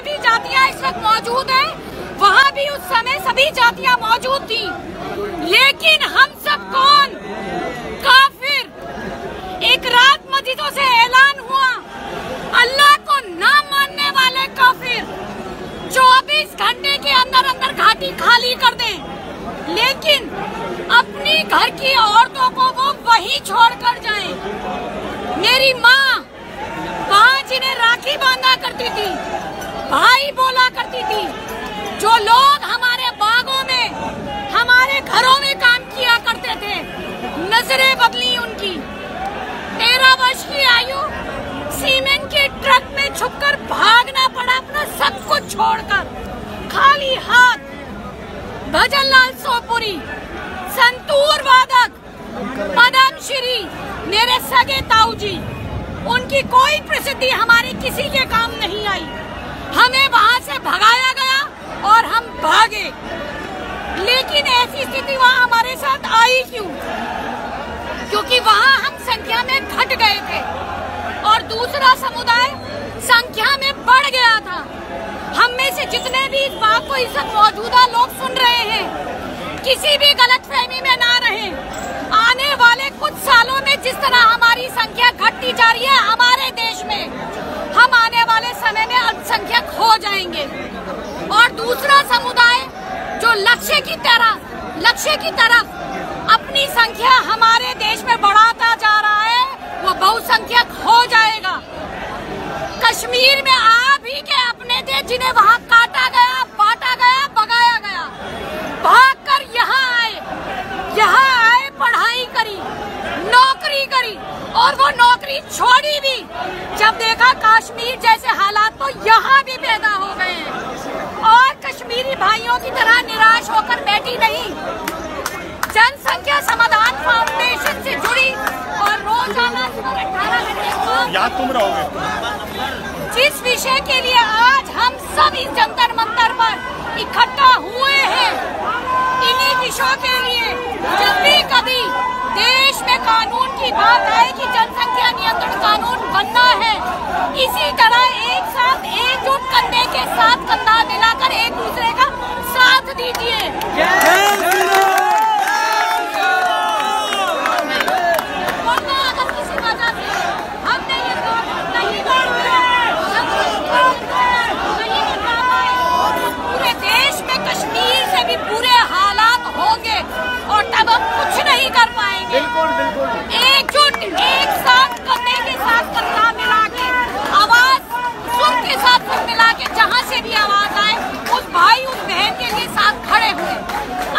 भी जातियां इस वक्त मौजूद हैं, वहाँ भी उस समय सभी जातियां मौजूद थी। लेकिन हम सब कौन? काफिर। एक रात मस्जिदों से ऐलान हुआ, अल्लाह को ना मानने वाले काफिर 24 घंटे के अंदर अंदर घाटी खाली कर दें, लेकिन अपनी घर की औरतों को वो वहीं छोड़कर जाएं। मेरी माँ वहाँ जिन्हें राखी बांधा करती थी, भाई बोला करती थी, जो लोग हमारे बागों में, हमारे घरों में काम किया करते थे, नजरें बदली उनकी। 13 वर्ष की आयु, सीमेंट के ट्रक में छुपकर भागना पड़ा अपना सब कुछ छोड़कर, खाली हाथ। भजन लाल सोपुरी, संतूर वादक, पद्मश्री, मेरे सगे ताऊ जी, उनकी कोई प्रसिद्धि हमारे किसी के काम नहीं आई। हमें वहाँ से भगाया गया और हम भागे। लेकिन ऐसी स्थिति वहाँ हमारे साथ आई क्यों? क्योंकि वहाँ हम संख्या में घट गए थे और दूसरा समुदाय संख्या में बढ़ गया था। हम में से जितने भी इस बात को इस वक्त मौजूदा लोग सुन रहे हैं, किसी भी गलतफहमी में ना रहे। आने वाले कुछ सालों में जिस तरह हमारी संख्या घटती जा रही है हमारे देश में, हम आने वाले समय में अल्पसंख्यक हो जाएंगे। और दूसरा समुदाय जो लक्ष्य की तरफ अपनी संख्या हमारे देश में बढ़ाता जा रहा है, वो बहुसंख्यक हो जाएगा। कश्मीर में आप ही के अपने थे जिन्हें वहाँ काटा गया, बांटा गया, भगाया गया, भागकर यहाँ आए, पढ़ाई करी, नौकरी करी, और वो नौकरी छोड़ी भी। जब देखा कश्मीर जैसे हालात, तो यहाँ भी पैदा हो गए हैं। और कश्मीरी भाइयों की तरह निराश होकर बैठी नहीं, जनसंख्या समाधान फाउंडेशन से जुड़ी और रोजाना 18 घंटे याद तुम रहोगे। जिस विषय के लिए आज हम सब इस जंतर मंतर पर इकट्ठा हुए हैं, इन्हीं विषयों के लिए जब भी कभी देश में कानून की बात आए कि जनसंख्या नियंत्रण कानून बनना है, इसी तरह एक साथ एकजुट कंधे के साथ कंधा मिलाकर एक दूसरे का साथ दीजिए। वरना अगर किसी वजह से हमने ये नहीं पूरे देश में कश्मीर से भी बुरे हालात होंगे और तब हम कुछ नहीं कर पाएंगे। बिल्कुल। एकजुट, एक साथ कंधे के साथ कंधा मिला के, आवाज सुर के साथ सुर मिला के, जहाँ से भी आवाज आए उस भाई उस बहन के लिए साथ खड़े हुए।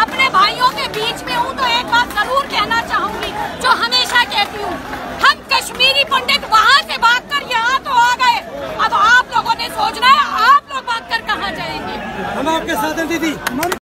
अपने भाइयों के बीच में हूँ तो एक बात जरूर कहना चाहूंगी, जो हमेशा कहती हूँ, हम कश्मीरी पंडित वहाँ से भागकर यहाँ तो आ गए, अब आप लोगों ने सोचना है आप लोग भागकर कहाँ जाएंगे। हम आपके साथ हैं दीदी।